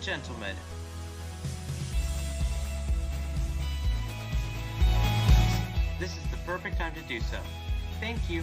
gentlemen, this is the perfect time to do so. Thank you.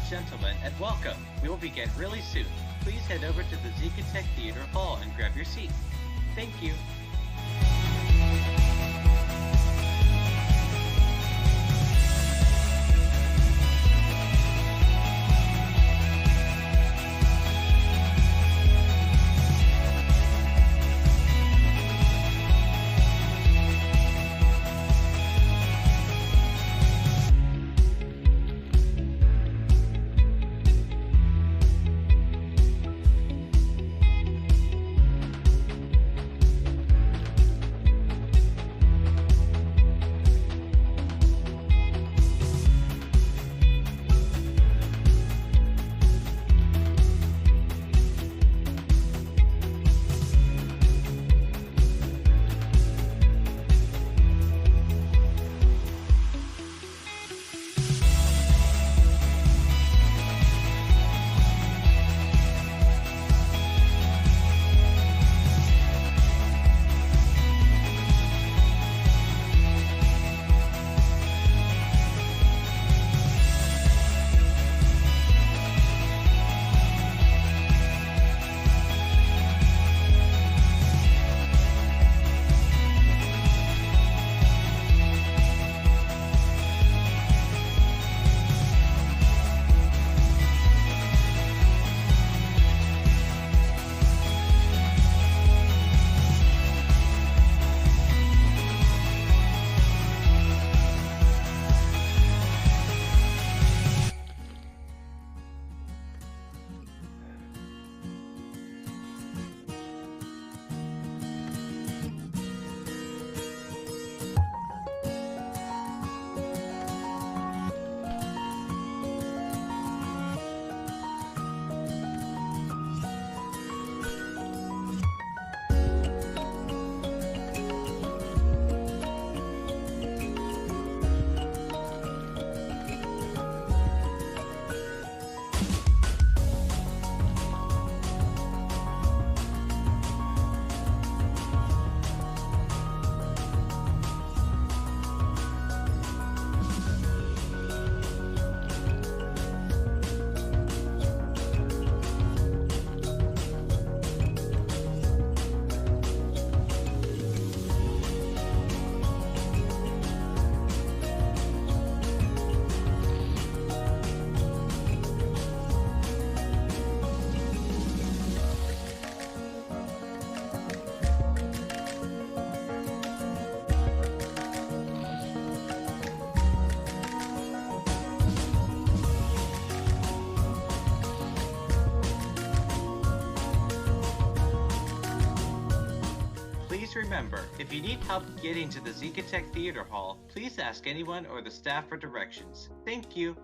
Gentlemen, and welcome. We will begin really soon. Please head over to the Zekatech Theater Hall and grab your seat. Thank you. Remember, if you need help getting to the Zekatech Theater Hall, please ask anyone or the staff for directions. Thank you.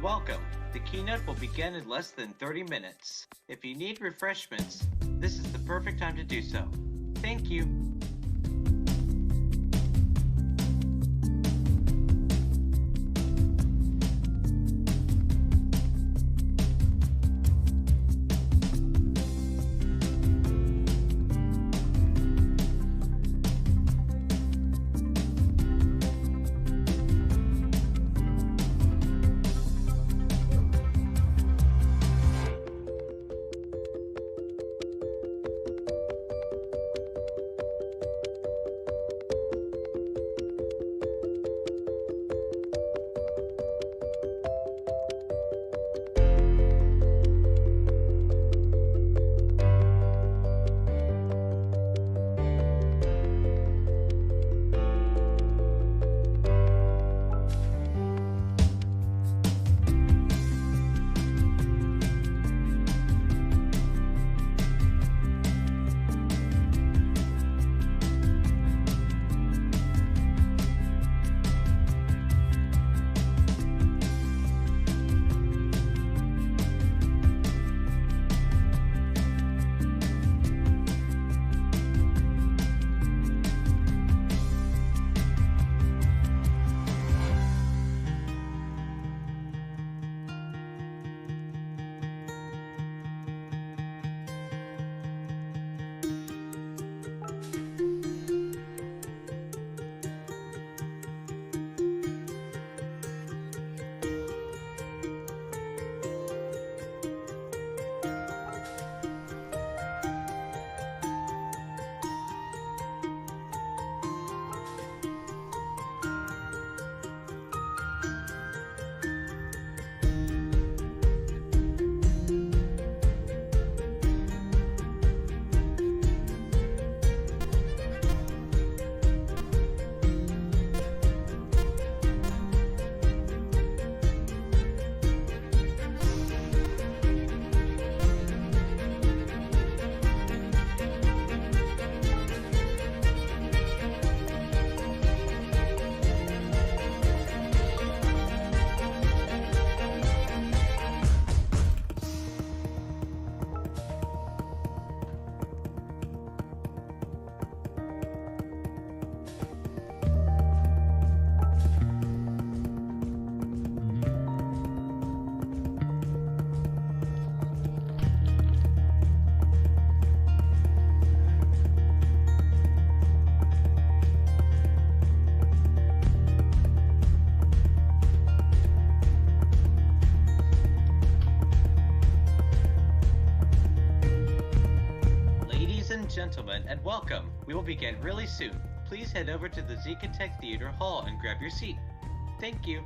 Welcome. The keynote will begin in less than 30 minutes. If you need refreshments, this is the perfect time to do so. Thank you. Gentlemen, and welcome. We will begin really soon. Please head over to the Zekatech Theater Hall and grab your seat. Thank you.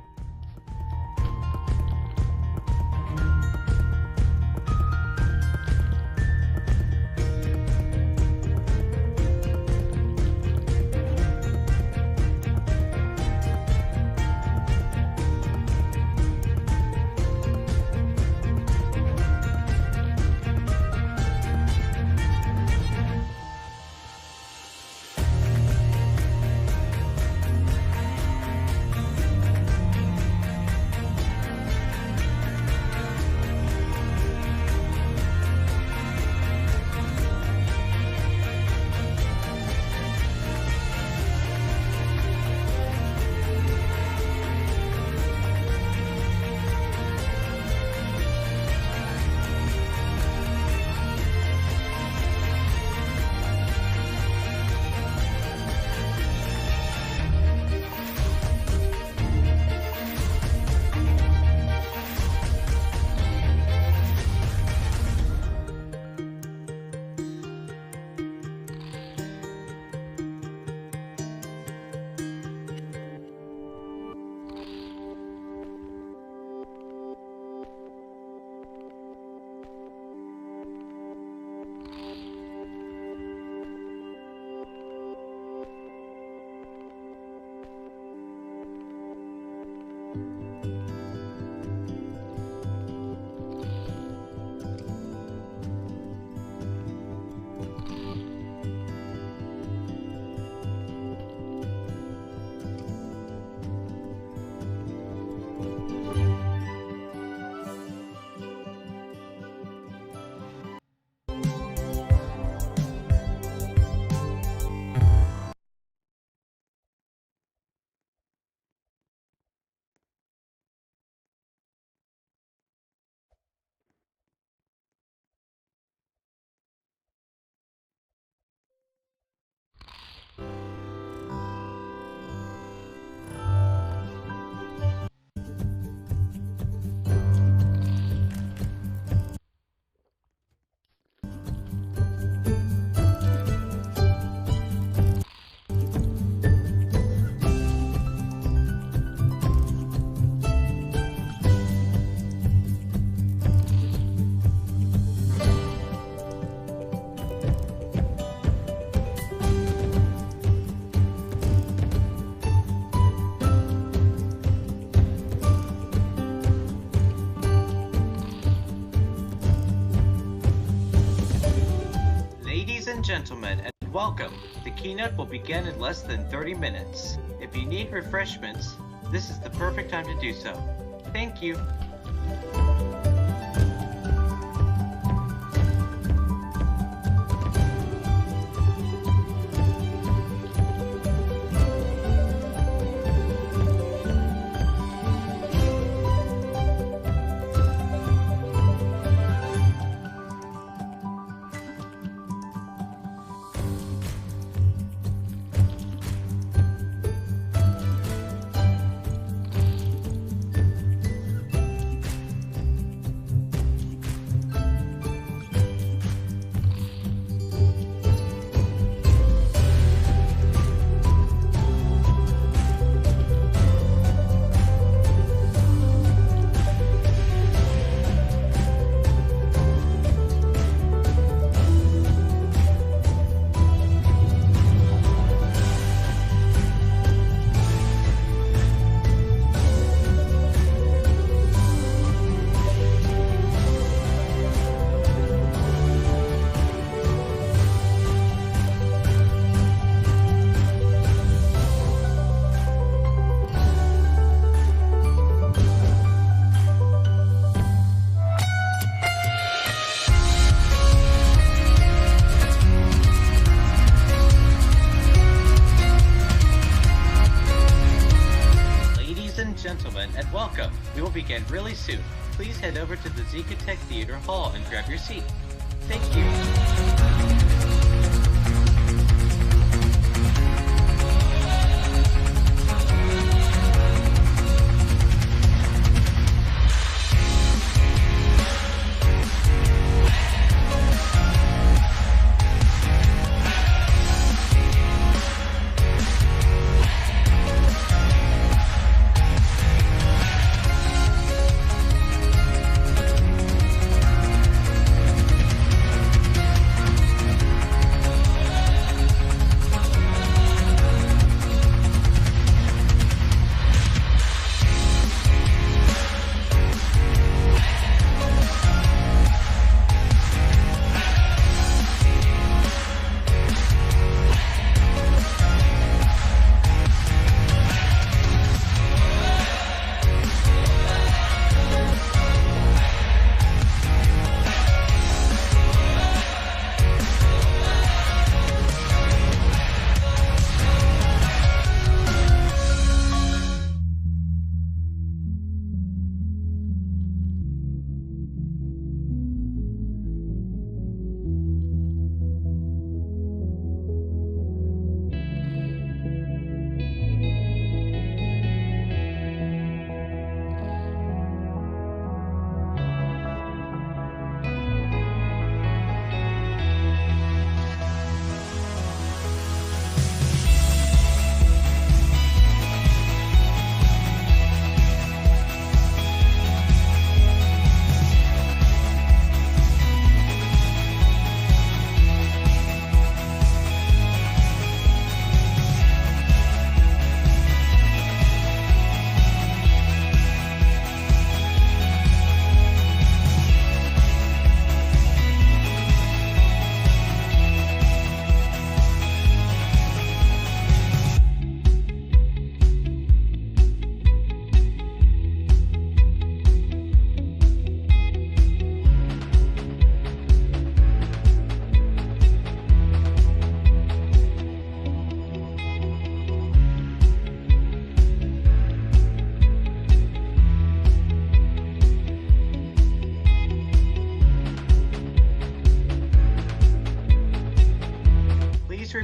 and gentlemen, and welcome. The keynote will begin in less than 30 minutes. If you need refreshments, this is the perfect time to do so. Thank you. Gentlemen, and welcome. We will begin really soon. Please head over to the Zekatech Theater Hall and grab your seat. Thank you.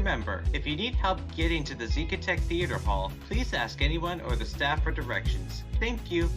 Remember, if you need help getting to the Zekatech Theater Hall, please ask anyone or the staff for directions. Thank you.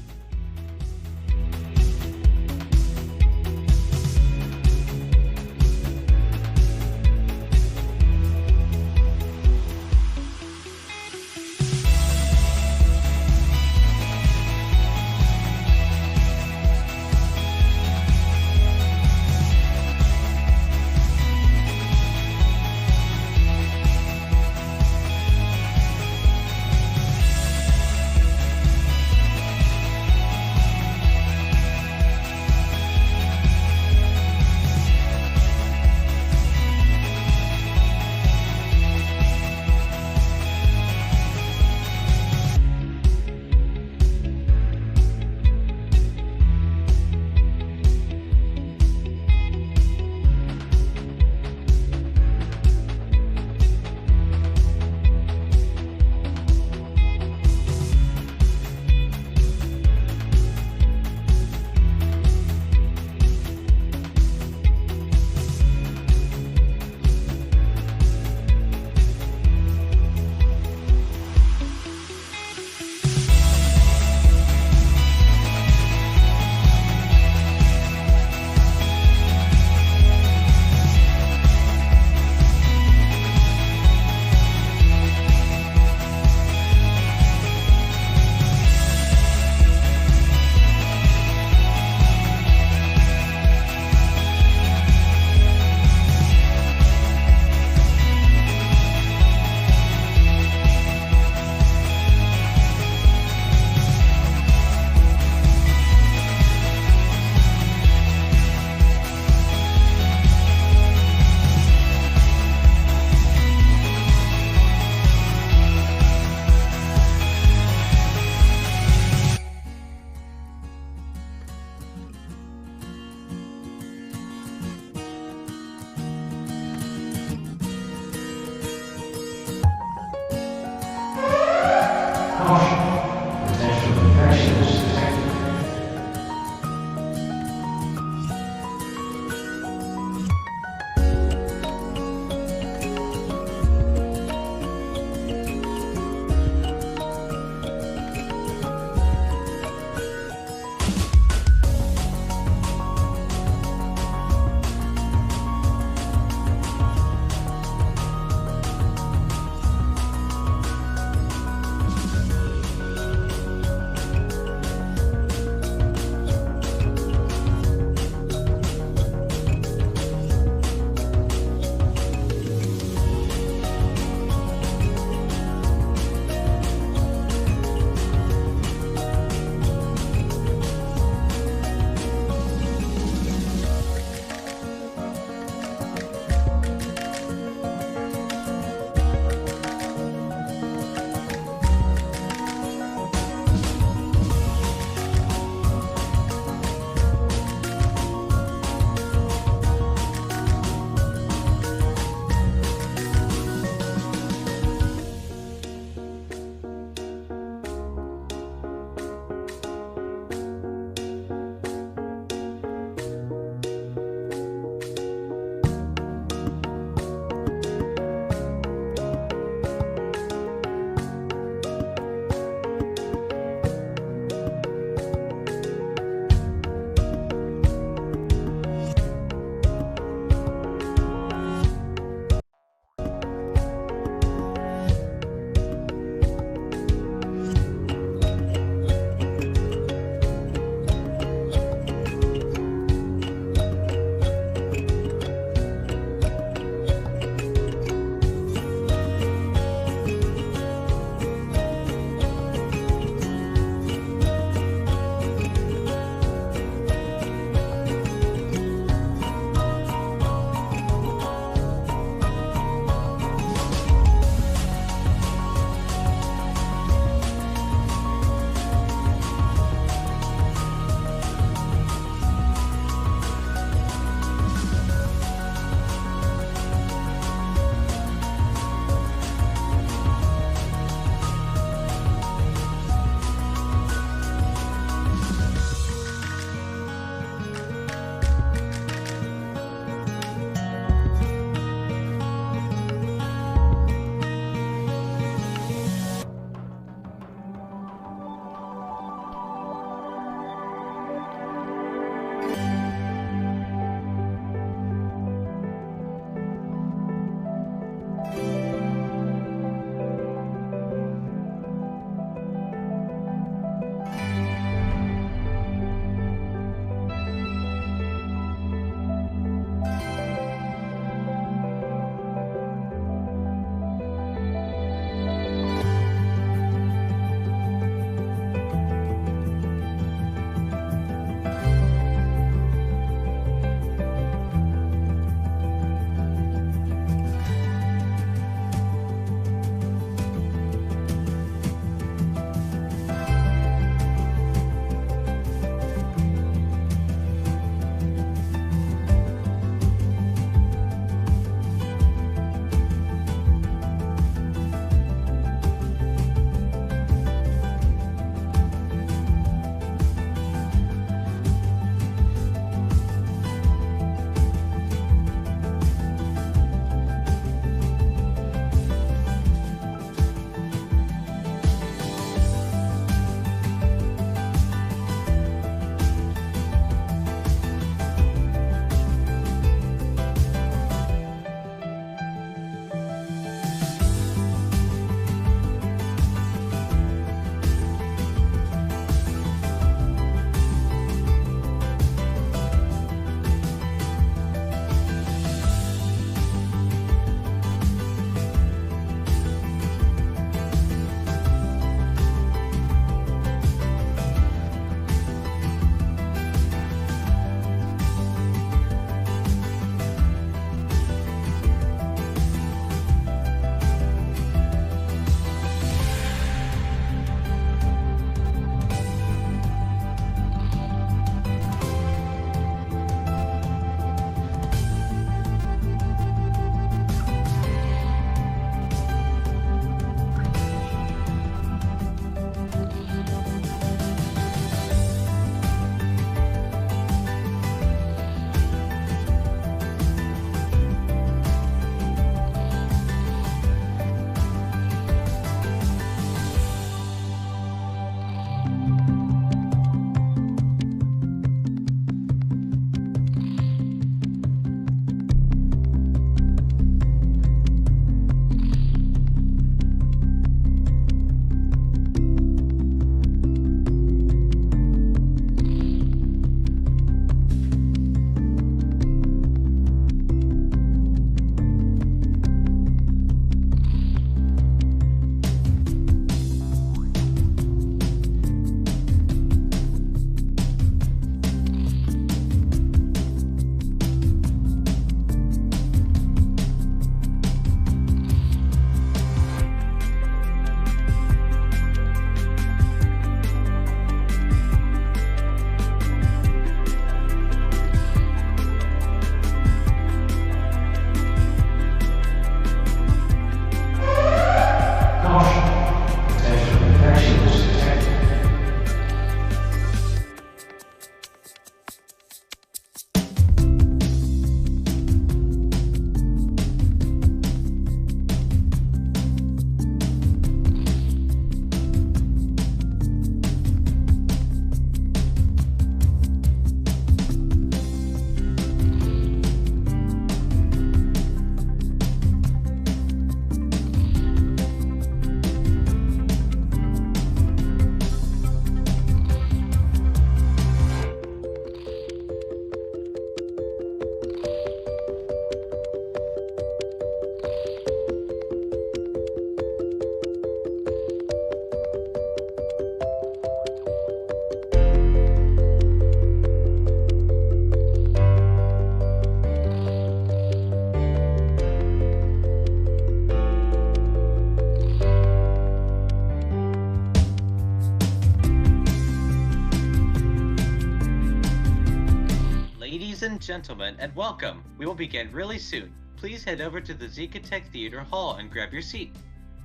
and gentlemen, and welcome. We will begin really soon. Please head over to the Zekatech Theater Hall and grab your seat.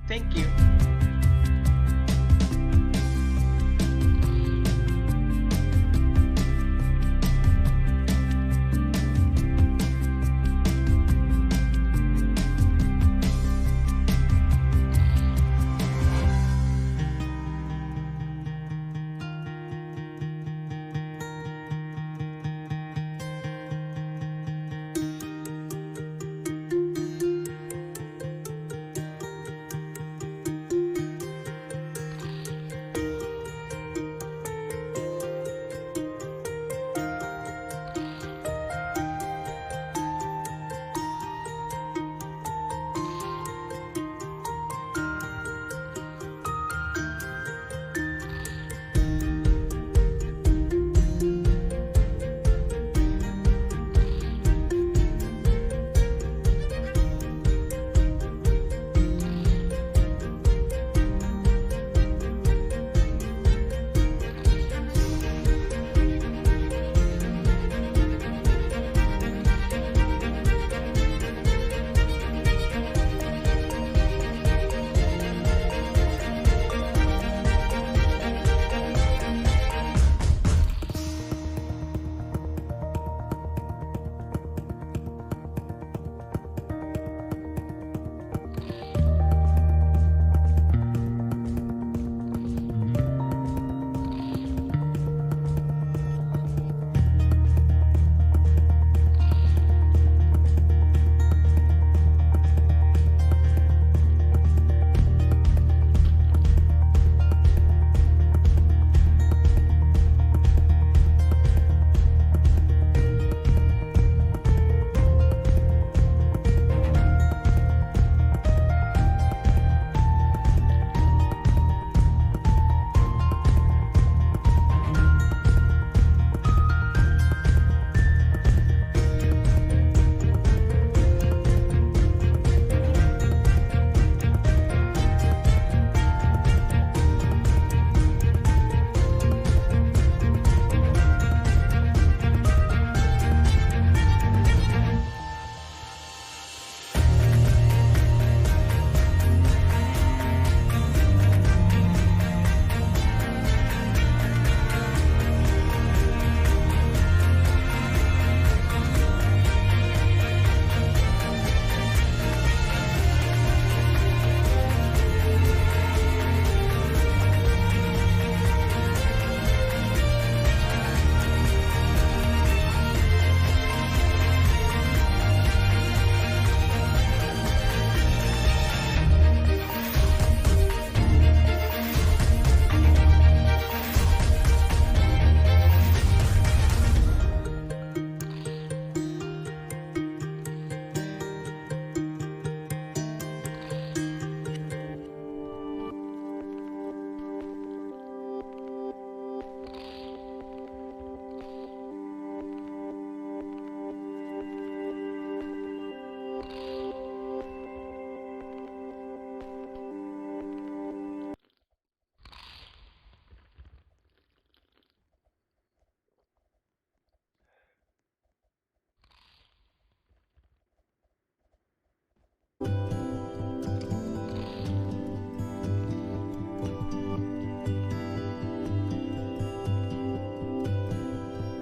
Thank you.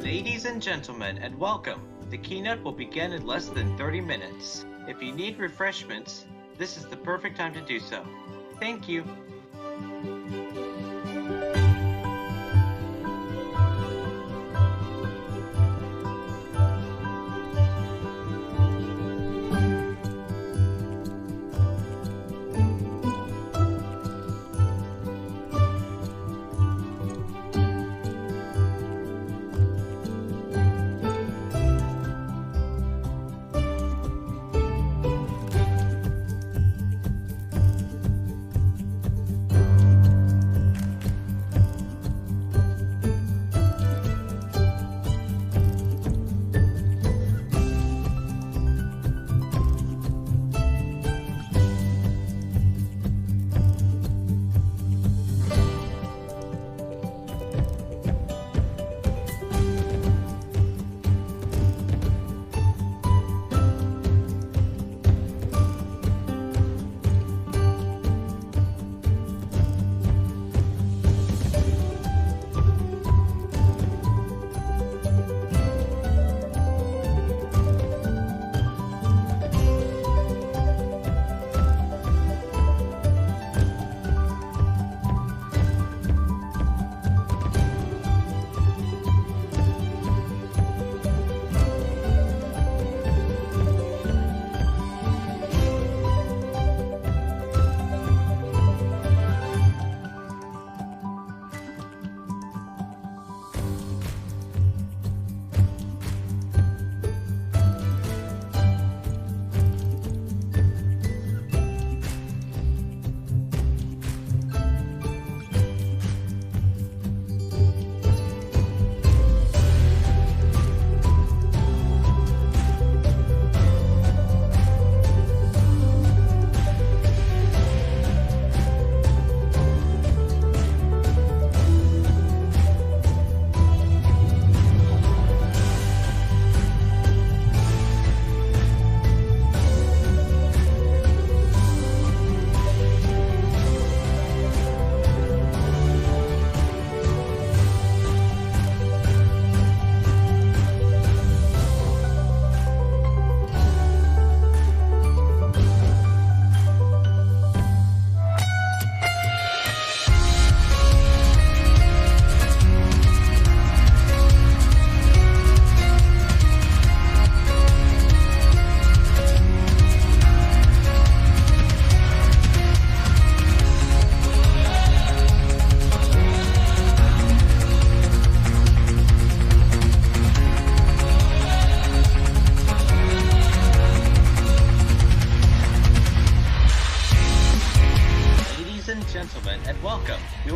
Ladies and gentlemen, and welcome. The keynote will begin in less than 30 minutes. If you need refreshments, this is the perfect time to do so. Thank you.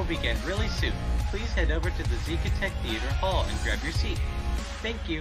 begin really soon. Please head over to the Zekatech Theater Hall and grab your seat. Thank you.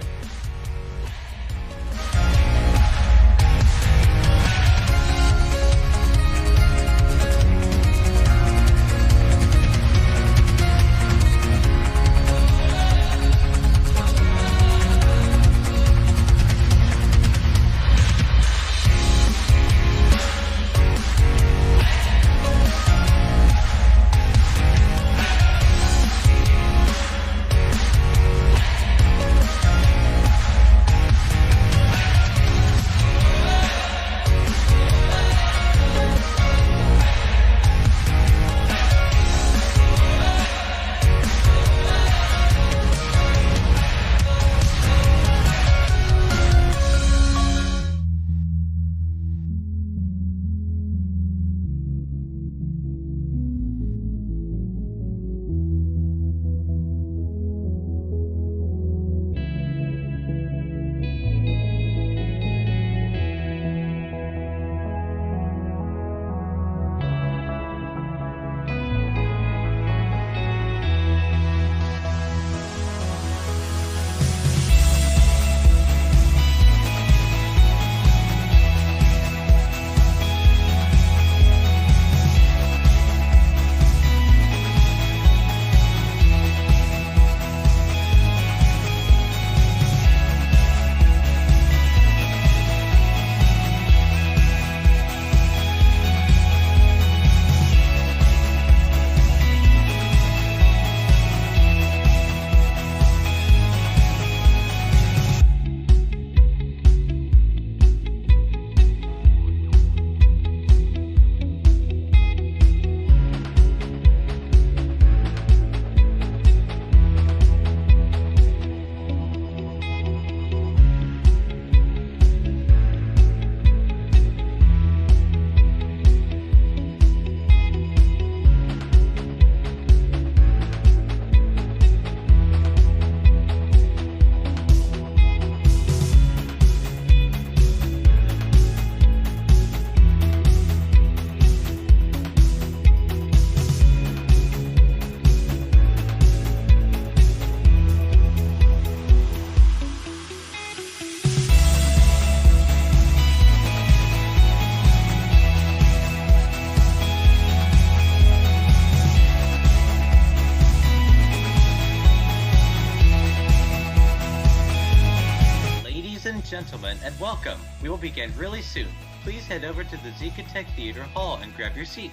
Gentlemen, and welcome. We will begin really soon. Please head over to the Zekatech Theater Hall and grab your seat.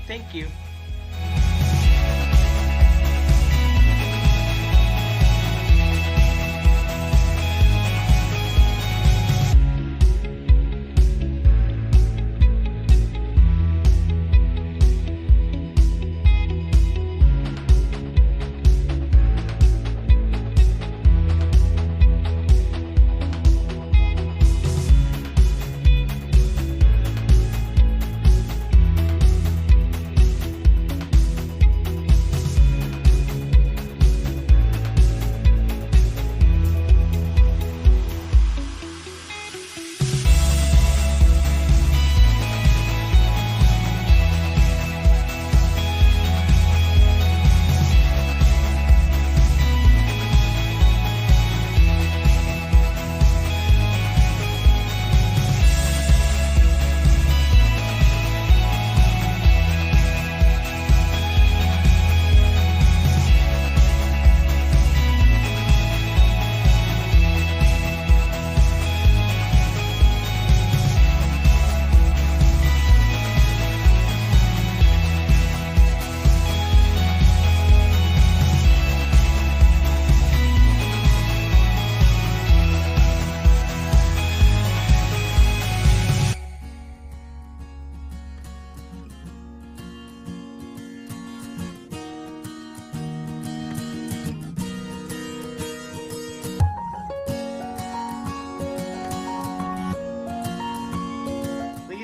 Thank you.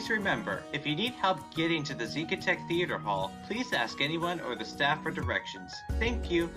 Remember, if you need help getting to the Zekatech Theater Hall, please ask anyone or the staff for directions. Thank you.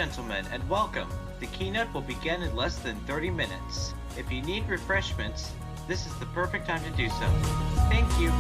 gentlemen, and welcome. The keynote will begin in less than 30 minutes. If you need refreshments, this is the perfect time to do so. Thank you.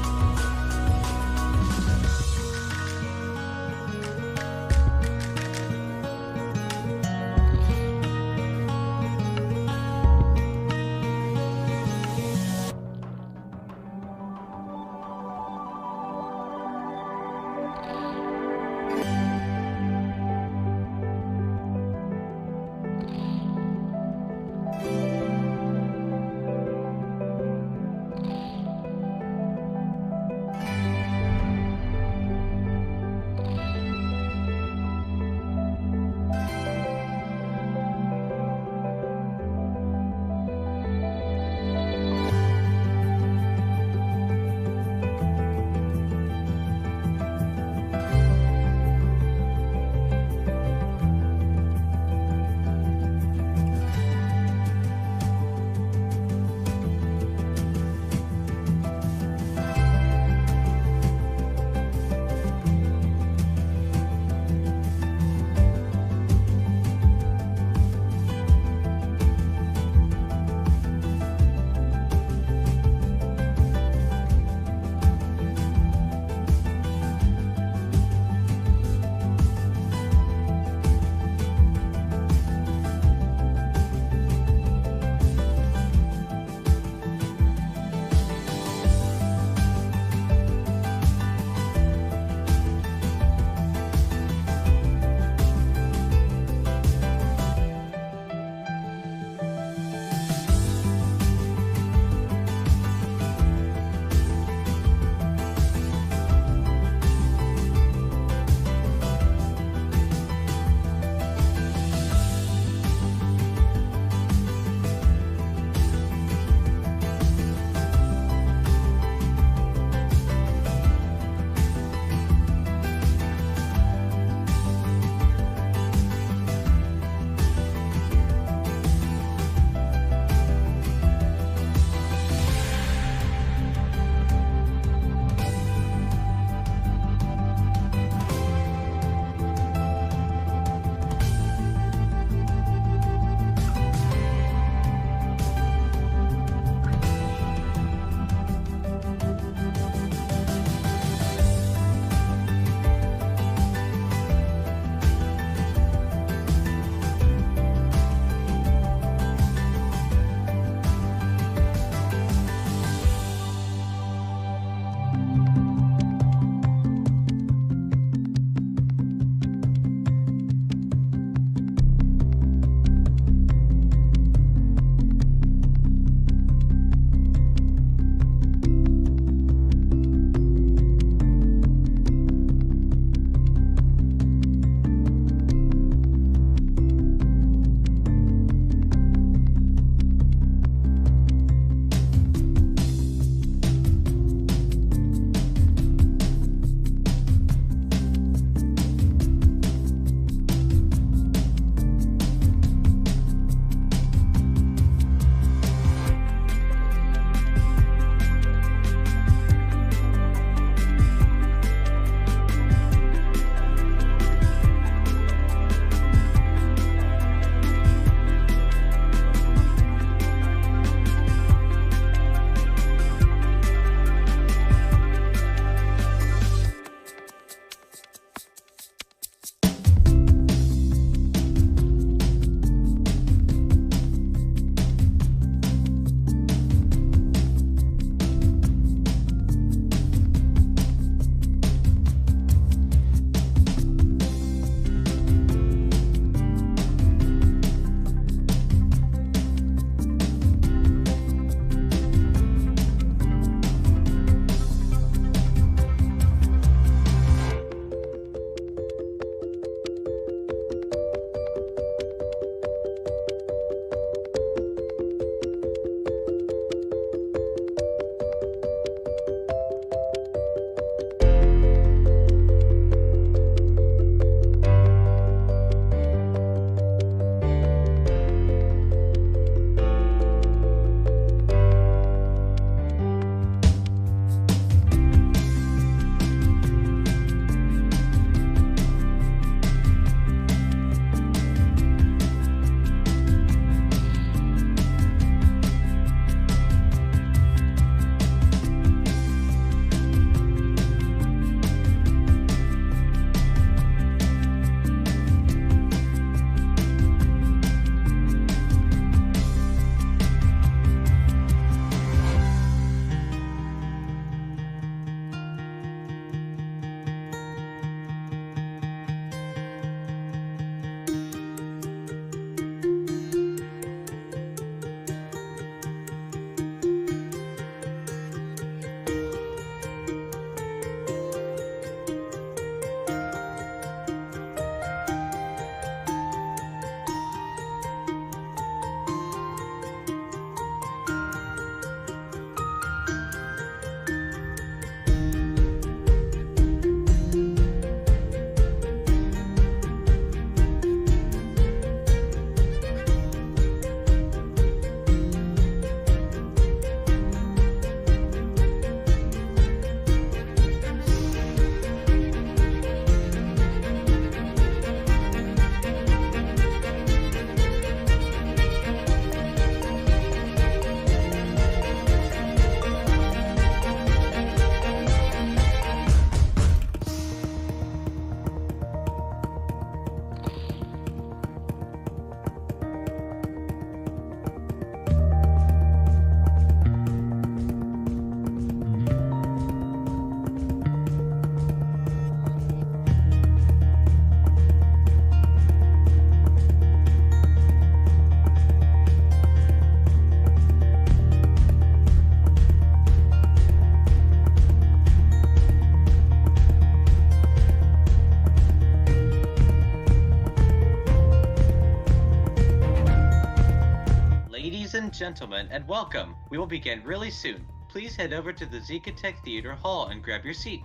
gentlemen, and welcome. We will begin really soon. Please head over to the Zekatech Theater Hall and grab your seat.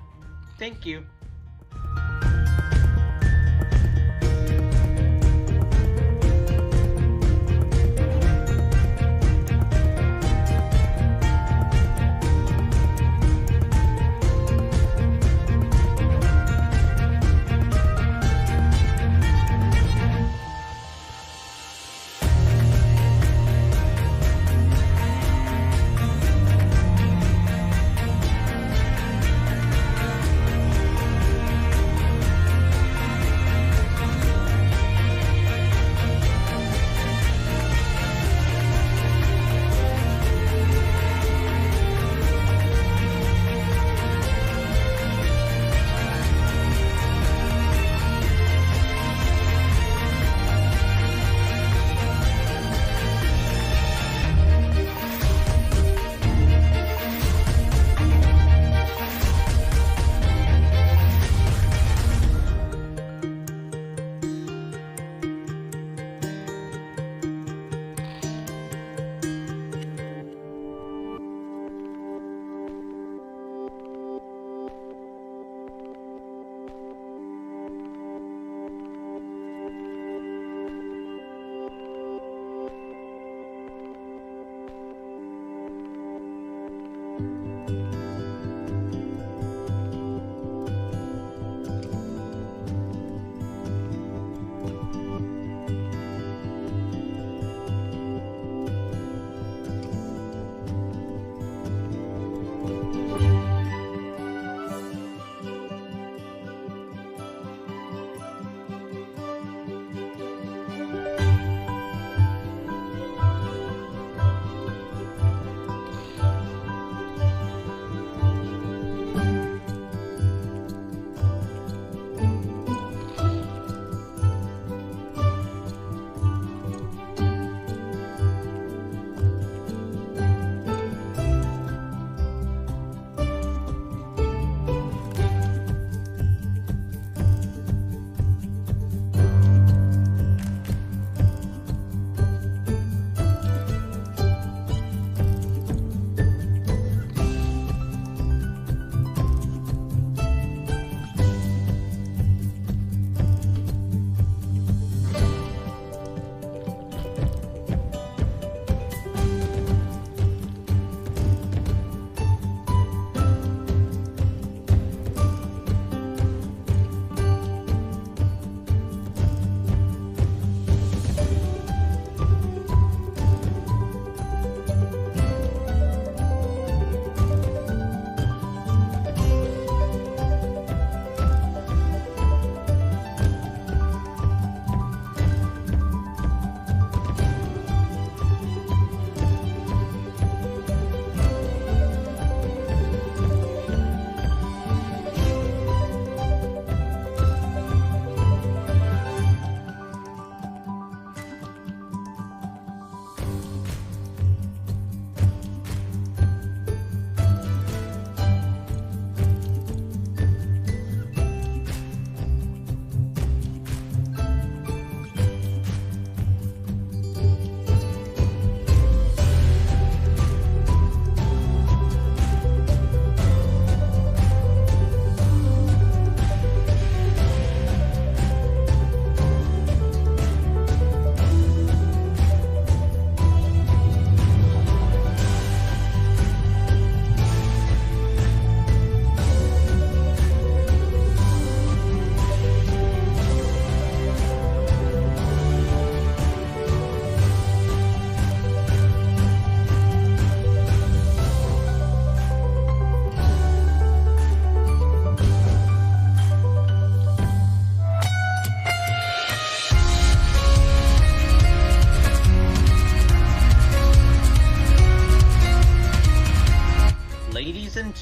Thank you.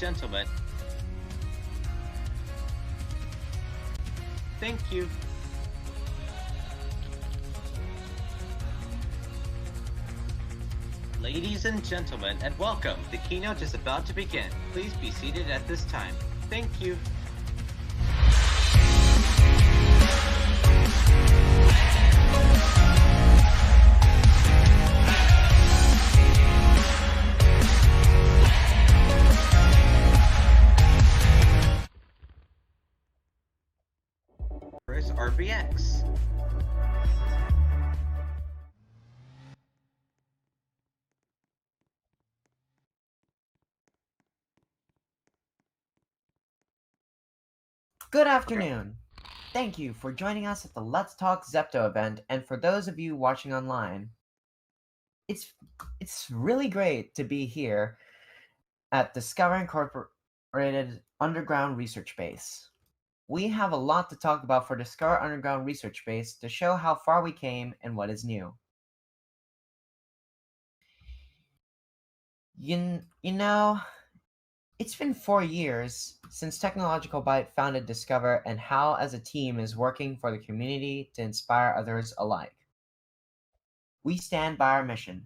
Gentlemen, thank you. Ladies and gentlemen, and welcome. The keynote is about to begin. Please be seated at this time. Thank you. DURBX. Good afternoon. Thank you for joining us at the Let's Talk Zepto event, and for those of you watching online, it's really great to be here at Discover Incorporated Underground Research Base. We have a lot to talk about for Discover Underground Research Base to show how far we came and what is new. You know, it's been 4 years since Technological Byte founded Discover, and how as a team is working for the community to inspire others alike. We stand by our mission.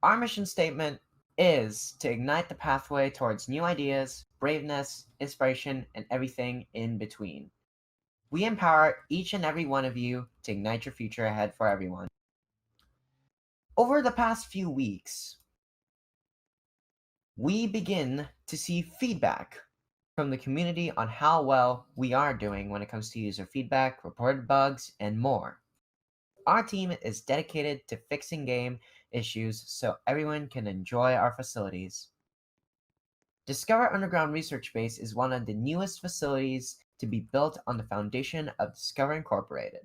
Our mission statement is to ignite the pathway towards new ideas, braveness, inspiration, and everything in between. We empower each and every one of you to ignite your future ahead for everyone. Over the past few weeks, we begin to see feedback from the community on how well we are doing when it comes to user feedback, reported bugs, and more. Our team is dedicated to fixing game issues so everyone can enjoy our facilities. Discover Underground Research Base is one of the newest facilities to be built on the foundation of Discover Incorporated.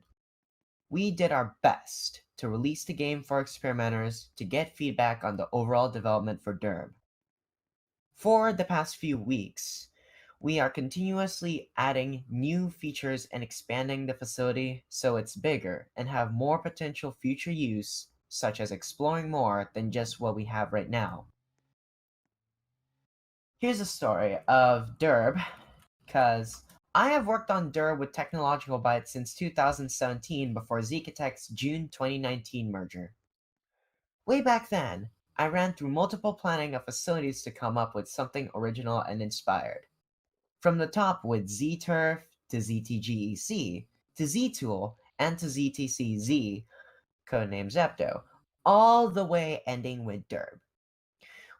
We did our best to release the game for experimenters to get feedback on the overall development for DURB. For the past few weeks, we are continuously adding new features and expanding the facility so it's bigger and have more potential future use, such as exploring more than just what we have right now. Here's a story of DURB, because I have worked on DURB with Technological Byte since 2017 before Zekatech's June 2019 merger. Way back then, I ran through multiple planning of facilities to come up with something original and inspired. From the top with ZTurf to ZTGEC to ZTool and to ZTCZ, codename Zepto, all the way ending with DURB.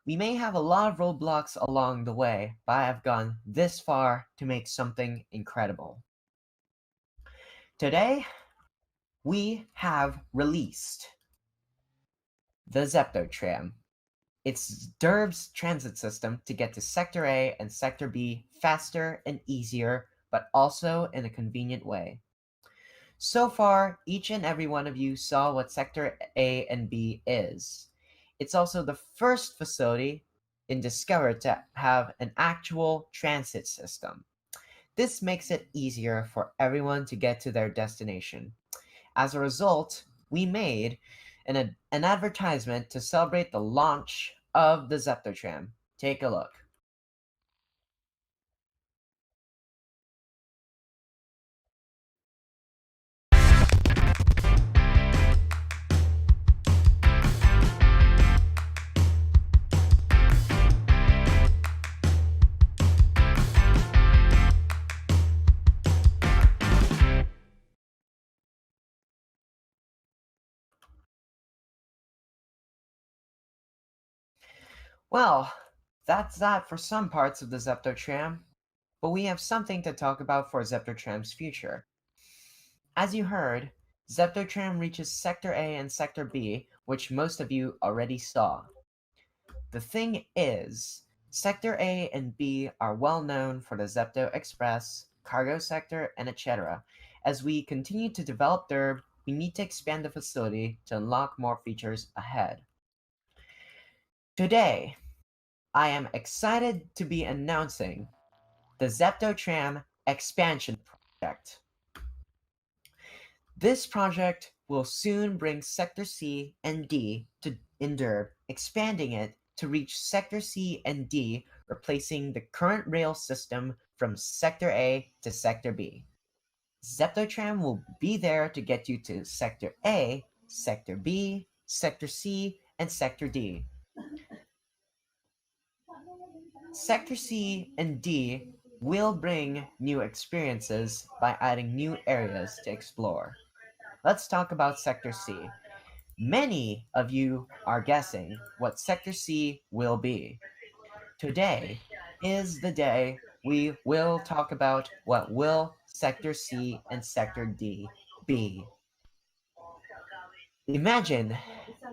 We may have a lot of roadblocks along the way, but I have gone this far to make something incredible. Today, we have released the Zepto tram. It's DURB's transit system to get to Sector A and Sector B faster and easier, but also in a convenient way. So far, each and every one of you saw what Sector A and B is. It's also the first facility in Discover to have an actual transit system. This makes it easier for everyone to get to their destination. As a result, we made an advertisement to celebrate the launch of the Zepto tram. Take a look. Well, that's that for some parts of the Zepto tram, but we have something to talk about for Zepto tram's future. As you heard, Zepto tram reaches Sector A and Sector B, which most of you already saw. The thing is, Sector A and B are well known for the Zepto Express, cargo sector, and etc. As we continue to develop DURB, we need to expand the facility to unlock more features ahead. Today, I am excited to be announcing the Zepto Tram Expansion Project. This project will soon bring Sector C and D to DURB, expanding it to reach Sector C and D, replacing the current rail system from Sector A to Sector B. Zeptotram will be there to get you to Sector A, Sector B, Sector C, and Sector D. Sector C and D will bring new experiences by adding new areas to explore. Let's talk about Sector C. Many of you are guessing what Sector C will be. Today is the day we will talk about what will Sector C, and Sector D be. Imagine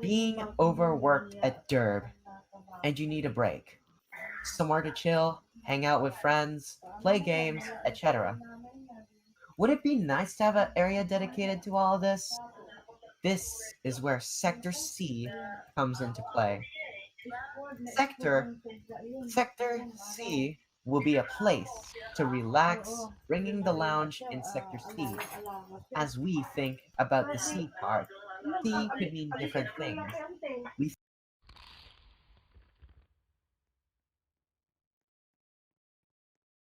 being overworked at DURB and you need a break. Somewhere to chill, hang out with friends, play games, etc. Would it be nice to have an area dedicated to all of this? This is where Sector C comes into play. Sector Sector C will be a place to relax, bringing the lounge in Sector C. As we think about the C part, C could mean different things. We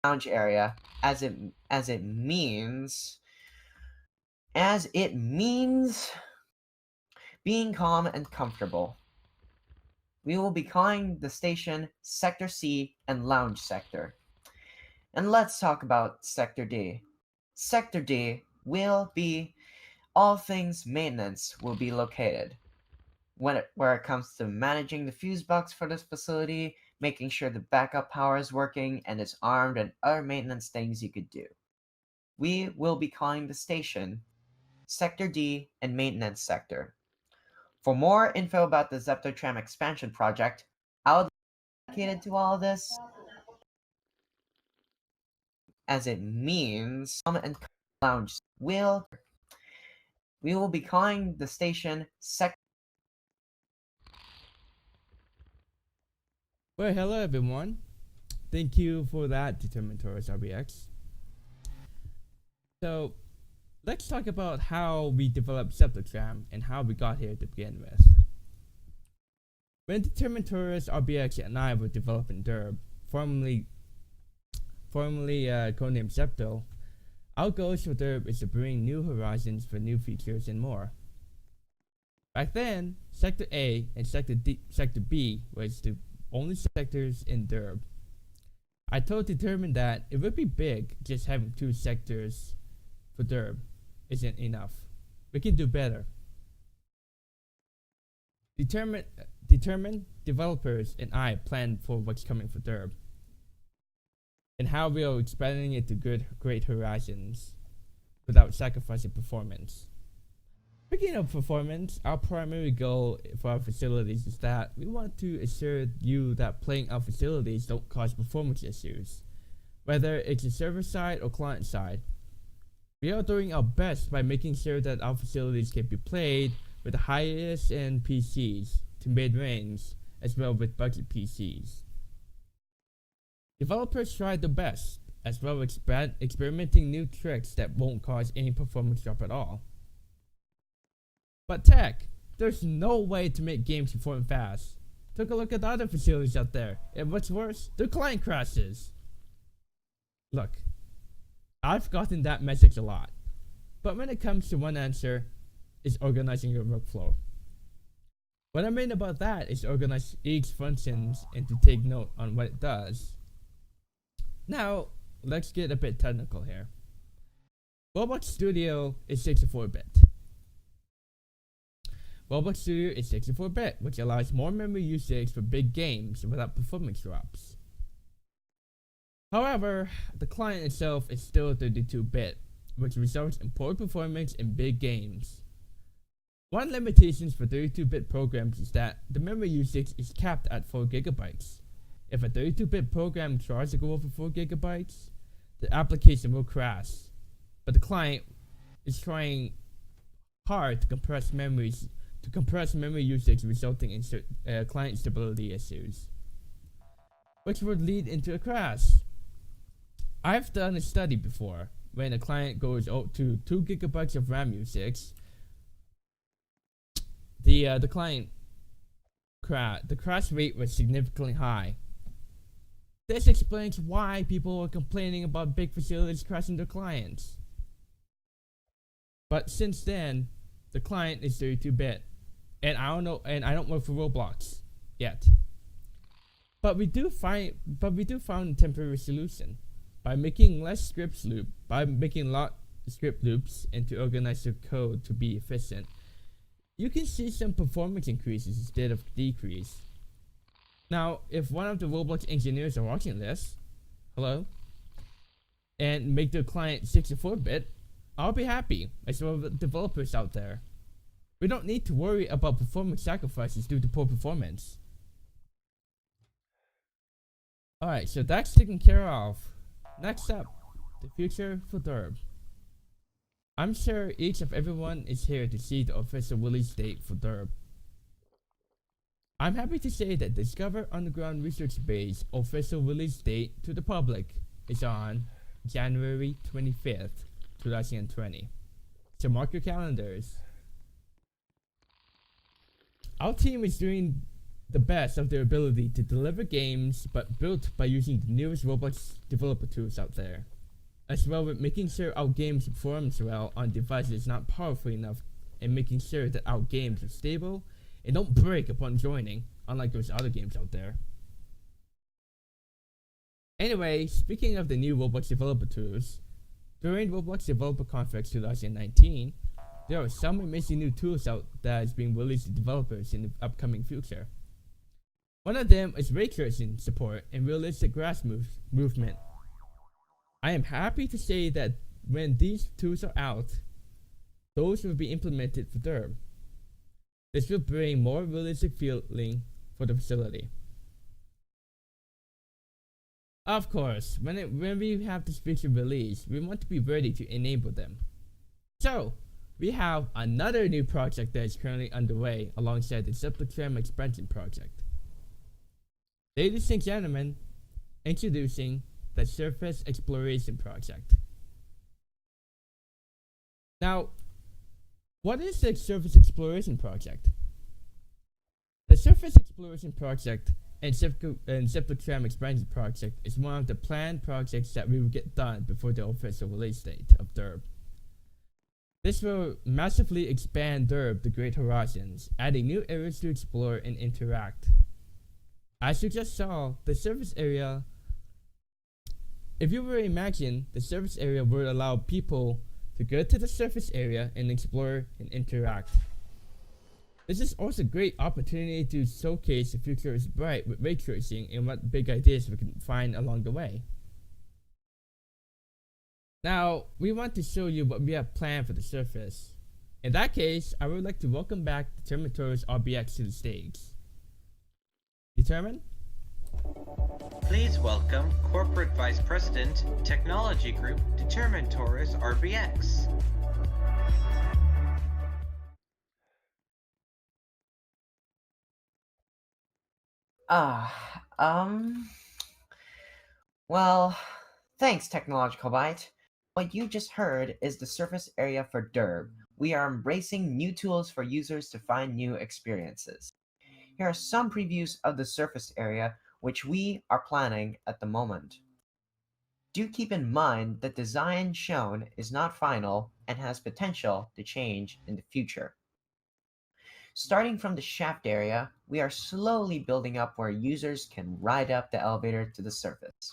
lounge area as it means being calm and comfortable. We will be calling the station Sector C and Lounge Sector. And let's talk about Sector D. Sector D will be all things maintenance will be located. Where it comes to managing the fuse box for this facility, making sure the backup power is working and is armed, and other maintenance things you could do. We will be calling the station Sector D and Maintenance Sector. For more info about the Zepto Tram expansion project, I would dedicated to all of this as it means and lounge we will be calling the station Sector. Well, hello everyone. Thank you for that, Determined Taurus RBX. So, let's talk about how we developed Zepto Tram and how we got here to begin with. When Determined Taurus RBX and I were developing DURB, formerly codenamed Zepto, our goals for DURB is to bring new horizons for new features and more. Back then, Sector A and Sector B was the only sectors in DURB. I told Determined that it would be big just having 2 sectors for DURB isn't enough. We can do better. Determined developers and I planned for what's coming for DURB and how we are expanding it to great horizons without sacrificing performance. Speaking of performance, our primary goal for our facilities is that we want to assure you that playing our facilities don't cause performance issues, whether it's a server side or client side. We are doing our best by making sure that our facilities can be played with the highest end PCs to mid-range, as well with budget PCs. Developers try their best, as well as experimenting new tricks that won't cause any performance drop at all. But tech, there's no way to make games perform fast. Take a look at the other facilities out there, and what's worse, their client crashes. Look, I've gotten that message a lot, but when it comes to one answer, it's organizing your workflow. What I mean about that is organize each functions and to take note on what it does. Now, let's get a bit technical here. Roblox Studio is 64-bit. Roblox Studio is 64-bit, which allows more memory usage for big games without performance drops. However, the client itself is still 32-bit, which results in poor performance in big games. One limitation for 32-bit programs is that the memory usage is capped at 4 GB. If a 32-bit program tries to go over 4 GB, the application will crash, but the client is trying hard to compress memory usage, resulting in client stability issues, which would lead into a crash. I've done a study before when a client goes to 2 GB of RAM usage. The crash rate was significantly high. This explains why people are complaining about big facilities crashing their clients. But since then, the client is 32-bit, and I don't work for Roblox yet. But we do find a temporary solution by making lot script loops and to organize your code to be efficient. You can see some performance increases instead of decrease. Now, if one of the Roblox engineers are watching this, hello, and make the client 64-bit, I'll be happy, as well as developers out there. We don't need to worry about performance sacrifices due to poor performance. Alright, so that's taken care of. Next up, the future for DURB. I'm sure each of everyone is here to see the official release date for DURB. I'm happy to say that Discover Underground Research Base official release date to the public is on January 25th, 2020. So mark your calendars. Our team is doing the best of their ability to deliver games, but built by using the newest Roblox developer tools out there, as well with making sure our games performs well on devices not powerful enough, and making sure that our games are stable and don't break upon joining, unlike those other games out there. Anyway, speaking of the new Roblox developer tools, during Roblox Developer Conference 2019, there are some amazing new tools out that is being released to developers in the upcoming future. One of them is ray tracing support and realistic grass movement. I am happy to say that when these tools are out, those will be implemented for DURB. This will bring more realistic feeling for the facility. Of course, when we have this feature released, we want to be ready to enable them. So, we have another new project that is currently underway alongside the Zepto expansion project. Ladies and gentlemen, introducing the Surface Exploration Project. Now, what is the Surface Exploration Project? The Surface Exploration Project and Zepto expansion project is one of the planned projects that we will get done before the official release date of DURB. This will massively expand DURB to Great Horizons, adding new areas to explore and interact. As you just saw, the surface area, if you were to imagine, the surface area would allow people to go to the surface area and explore and interact. This is also a great opportunity to showcase the future is bright with ray tracing and what big ideas we can find along the way. Now, we want to show you what we have planned for the surface. In that case, I would like to welcome back Determinator's RBX to the stage. Determine? Please welcome Corporate Vice President, Technology Group, Determinator's RBX. Well, thanks, Technological Byte. What you just heard is the surface area for DURB. We are embracing new tools for users to find new experiences. Here are some previews of the surface area which we are planning at the moment. Do keep in mind that design shown is not final and has potential to change in the future. Starting from the shaft area, we are slowly building up where users can ride up the elevator to the surface.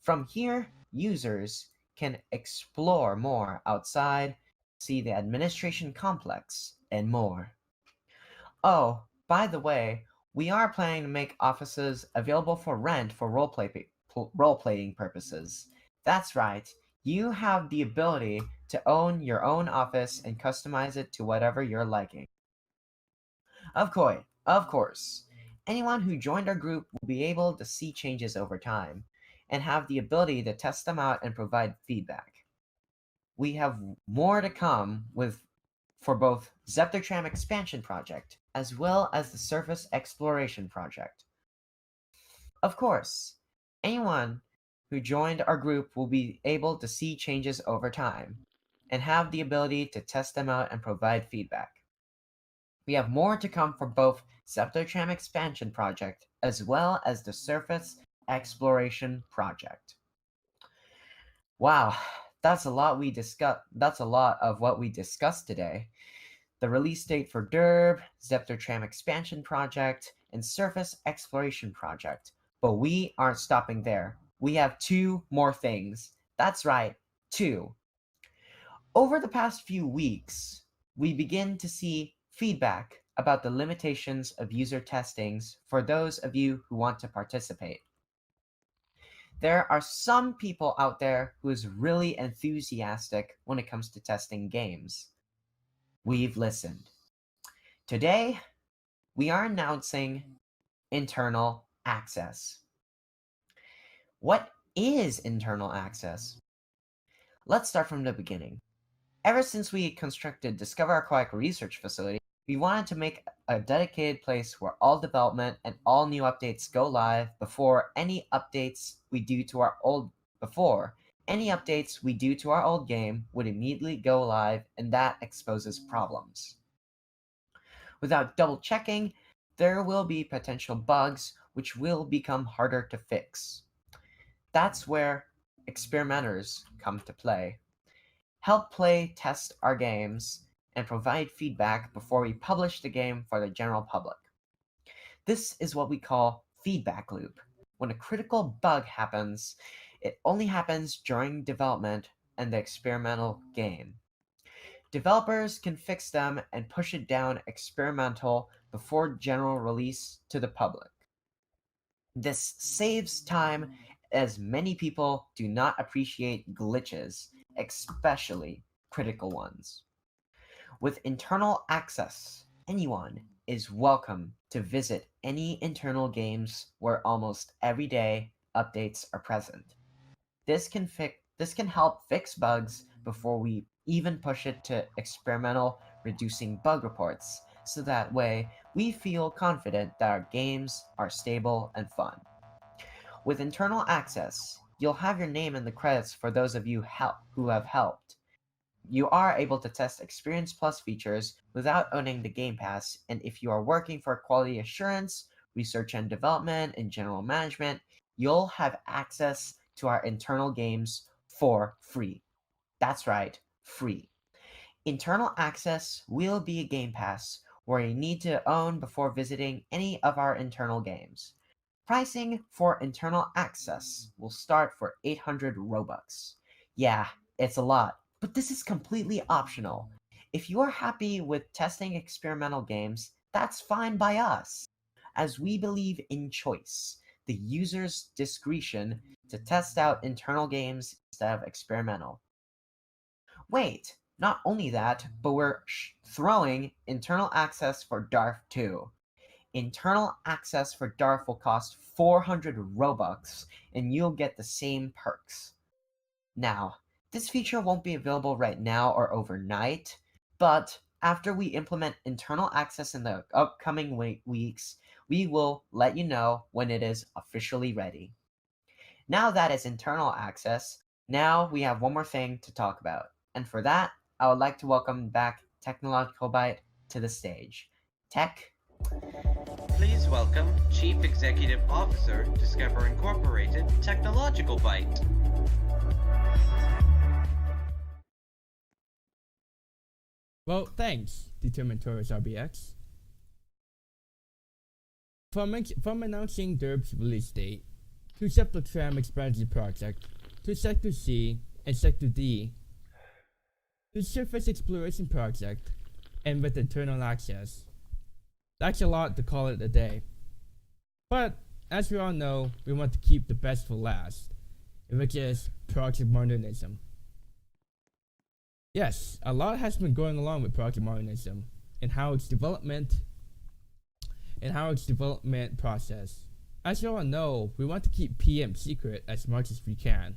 From here, users can explore more outside, see the administration complex, and more. Oh, by the way, we are planning to make offices available for rent for role-playing purposes. That's right, you have the ability to own your own office and customize it to whatever you're liking. Of course, anyone who joined our group will be able to see changes over time and have the ability to test them out and provide feedback. We have more to come for both Zepto expansion project as well as the surface exploration project. Of course, anyone who joined our group will be able to see changes over time and have the ability to test them out and provide feedback. We have more to come for both Zepto expansion project as well as the surface exploration project. Wow, that's a lot of what we discussed today. The release date for DURB, Zepto expansion project, and surface exploration project. But we aren't stopping there. We have two more things. That's right, two. Over the past few weeks, we begin to see feedback about the limitations of user testings for those of you who want to participate. there are some people out there who is really enthusiastic when it comes to testing games. We've listened. Today, we are announcing internal access. What is internal access? Let's start from the beginning. Ever since we constructed Discover Aquatic Research Facility, we wanted to make a dedicated place where all development and all new updates go live before any updates we do to our old game would immediately go live, and that exposes problems. Without double checking, there will be potential bugs which will become harder to fix. That's where experimenters come to play. Help play test our games and provide feedback before we publish the game for the general public. This is what we call feedback loop. When a critical bug happens, it only happens during development and the experimental game. Developers can fix them and push it down experimental before general release to the public. This saves time as many people do not appreciate glitches, especially critical ones. With internal access, anyone is welcome to visit any internal games where almost every day updates are present. This can help fix bugs before we even push it to experimental, reducing bug reports, so that way we feel confident that our games are stable and fun. With internal access, you'll have your name in the credits for those of you who have helped. You are able to test Experience Plus features without owning the Game Pass, and if you are working for quality assurance, research and development, and general management, you'll have access to our internal games for free. That's right, free. Internal access will be a Game Pass where you need to own before visiting any of our internal games. Pricing for internal access will start for 800 Robux. Yeah, it's a lot, but this is completely optional. If you are happy with testing experimental games, that's fine by us, as we believe in choice, the user's discretion to test out internal games instead of experimental. Wait, not only that, but we're throwing internal access for DURB too. Internal access for DURB will cost 400 Robux, and you'll get the same perks. Now, this feature won't be available right now or overnight, but after we implement internal access in the upcoming weeks, we will let you know when it is officially ready. Now that it's internal access, now we have one more thing to talk about, and for that, I would like to welcome back Technological Byte to the stage. Tech? Please welcome Chief Executive Officer, Discover Incorporated, Technological Byte. Well, thanks, Determined Taurus RBX. From announcing DURB's release date, to Zepto Tram Expansion Project, to Sector C and Sector D, to Surface Exploration Project, and with internal access. That's a lot to call it a day. But, as we all know, we want to keep the best for last, which is Project Modernism. Yes, a lot has been going along with Project Modernism, and how its development process. As you all know, we want to keep PM secret as much as we can.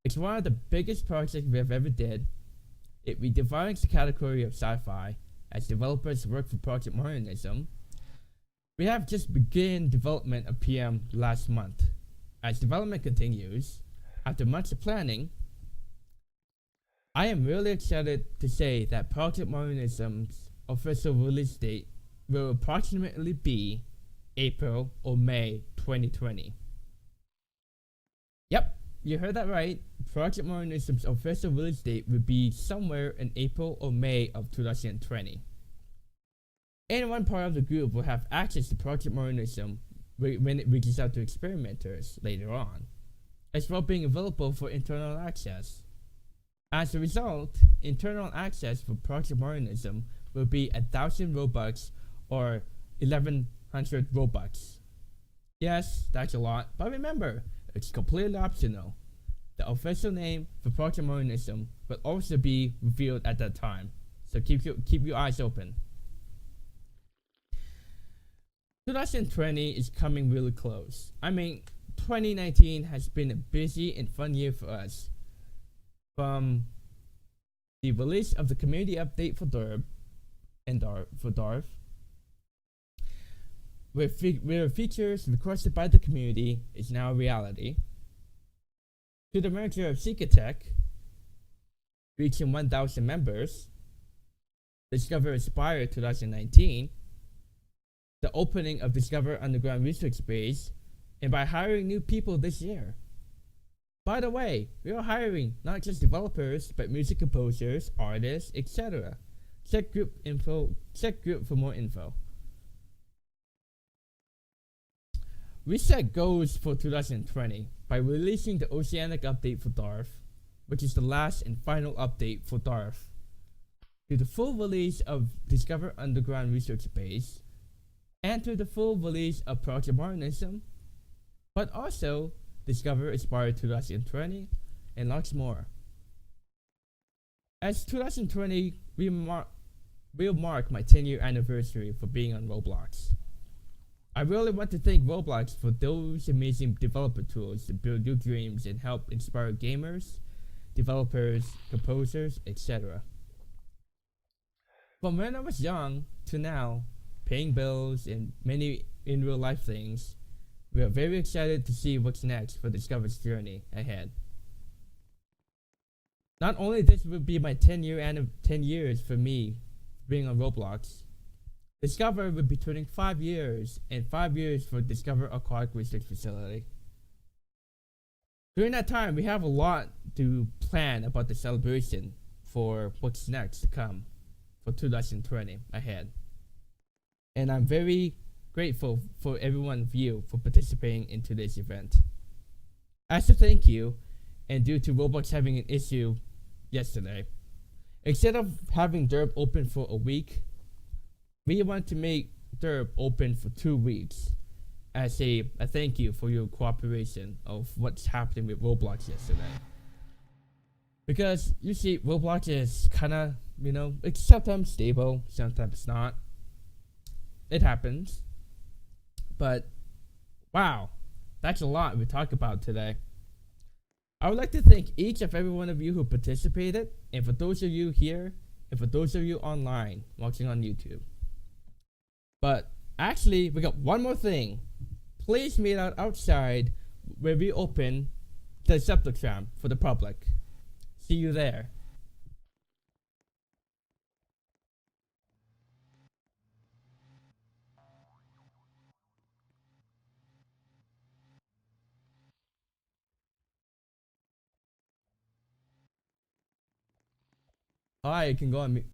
It's one of the biggest projects we have ever did. It redefines the category of sci-fi as developers work for Project Modernism. We have just begun development of PM last month. As development continues, after months of planning, I am really excited to say that Project Modernism's official release date will approximately be April or May 2020. Yep, you heard that right. Project Modernism's official release date will be somewhere in April or May of 2020. Anyone part of the group will have access to Project Modernism when it reaches out to experimenters later on, as well being available for internal access. As a result, internal access for Project Modernism will be 1,000 Robux or 1,100 Robux. Yes, that's a lot, but remember, It's completely optional. The official name for Proximonism will also be revealed at that time, so keep your eyes open. 2020 is coming really close. I mean, 2019 has been a busy and fun year for us. From the release of the community update for DURB and DARF, where features requested by the community is now a reality, to the merger of Tech, reaching 1,000 members, Discover Aspire 2019, the opening of Discover Underground Research Space, and by hiring new people this year. By the way, we are hiring not just developers, but music composers, artists, etc. Check group for more info. We set goals for 2020 by releasing the Oceanic update for DARF, which is the last and final update for DARF, to the full release of Discover Underground Research Space, and to the full release of Proximonism, but also Discover Aspire 2020, and lots more. As 2020 will mark my 10-year anniversary for being on Roblox. I really want to thank Roblox for those amazing developer tools to build your dreams and help inspire gamers, developers, composers, etc. From when I was young to now, paying bills and many in real life things, we are very excited to see what's next for Discover's journey ahead. Not only this will be my 10 years for me being on Roblox, Discover will be turning 5 years, and 5 years for Discover Aquatic Research Facility. During that time, we have a lot to plan about the celebration for what's next to come for 2020 ahead. And I'm very grateful for every one of you for participating in today's event. As a thank you, and due to Roblox having an issue yesterday, instead of having DURB open for a week, we want to make DURB open for 2 weeks as a thank you for your cooperation of what's happening with Roblox yesterday. Because you see, Roblox is kinda, it's sometimes stable, sometimes not. It happens. But, wow, that's a lot we talk about today. I would like to thank each of every one of you who participated, and for those of you here, and for those of you online watching on YouTube. But actually, we got one more thing. Please meet out outside where we open the Zepto tram for the public. See you there. Alright, you can go on mute.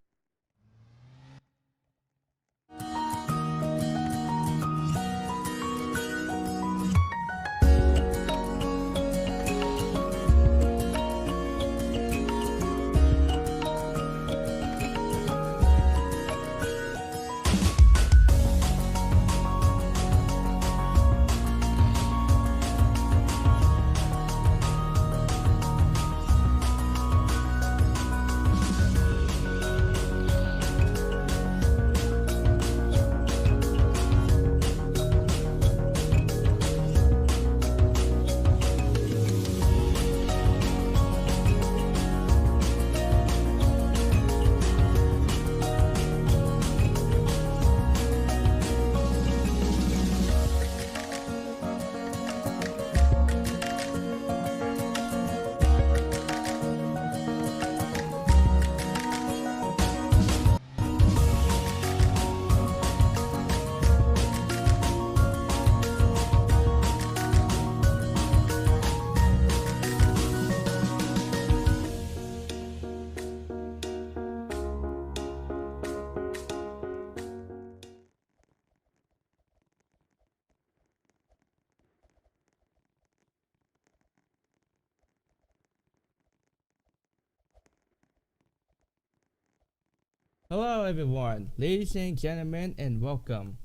Hello everyone, ladies and gentlemen, and welcome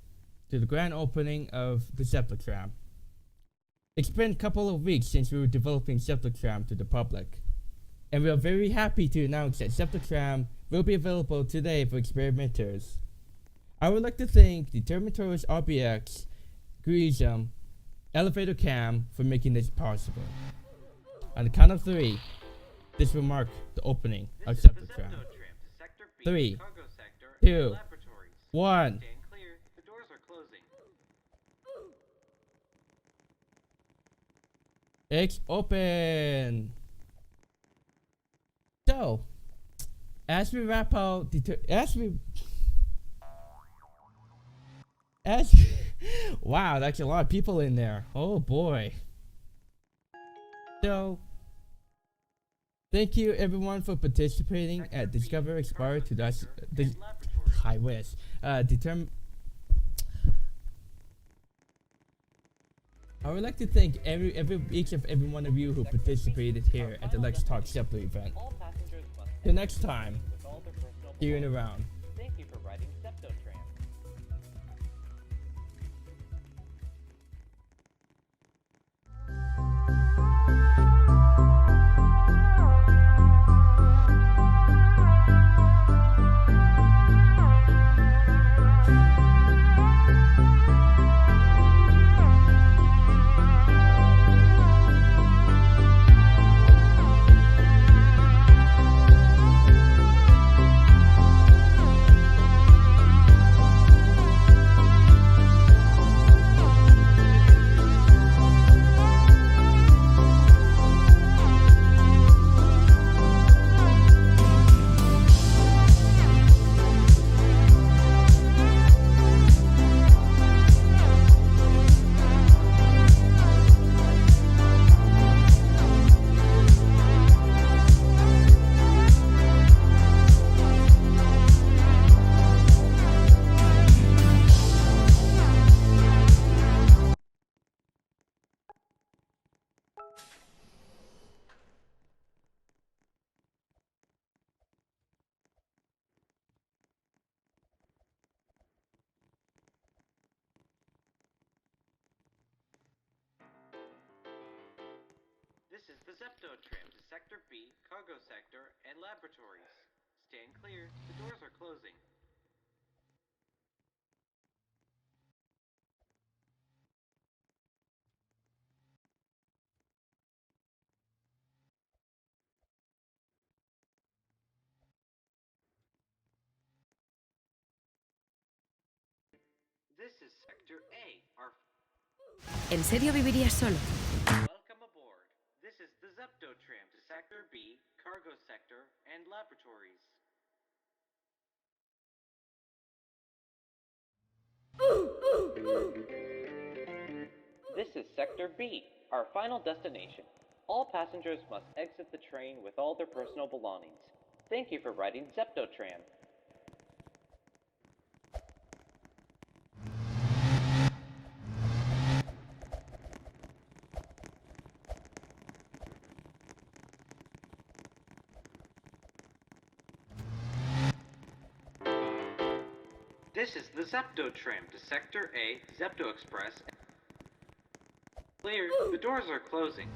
to the grand opening of the Zepto tram. It's been a couple of weeks since we were developing Zepto to the public, and we are very happy to announce that Zepto will be available today for experimenters. I would like to thank the Terminator's RBX, Grism, Elevator Cam for making this possible. On the count of 3, this will mark the opening of Zepto. 3, 2, 1. Stand clear. The doors are closing. It's open. So, as we wrap out wow, that's a lot of people in there. Oh boy. So, thank you everyone for participating at Discover Expire to us. I wish. I would like to thank each of every one of you who participated here at the Let's Talk Zepto event. Till next time, see you in around. Thank you for riding Zepto Tram. This is the Zepto Tram to Sector B, Cargo Sector, and Laboratories. Stand clear. The doors are closing. This is Sector A, our... ¿En serio vivirías solo? Welcome aboard. This is the Zepto Tram to Sector B, Cargo Sector, and Laboratories. This is Sector B, our final destination. All passengers must exit the train with all their personal belongings. Thank you for riding Zepto Tram. This is the Zepto Tram to Sector A, Zepto Express. Clear, the doors are closing.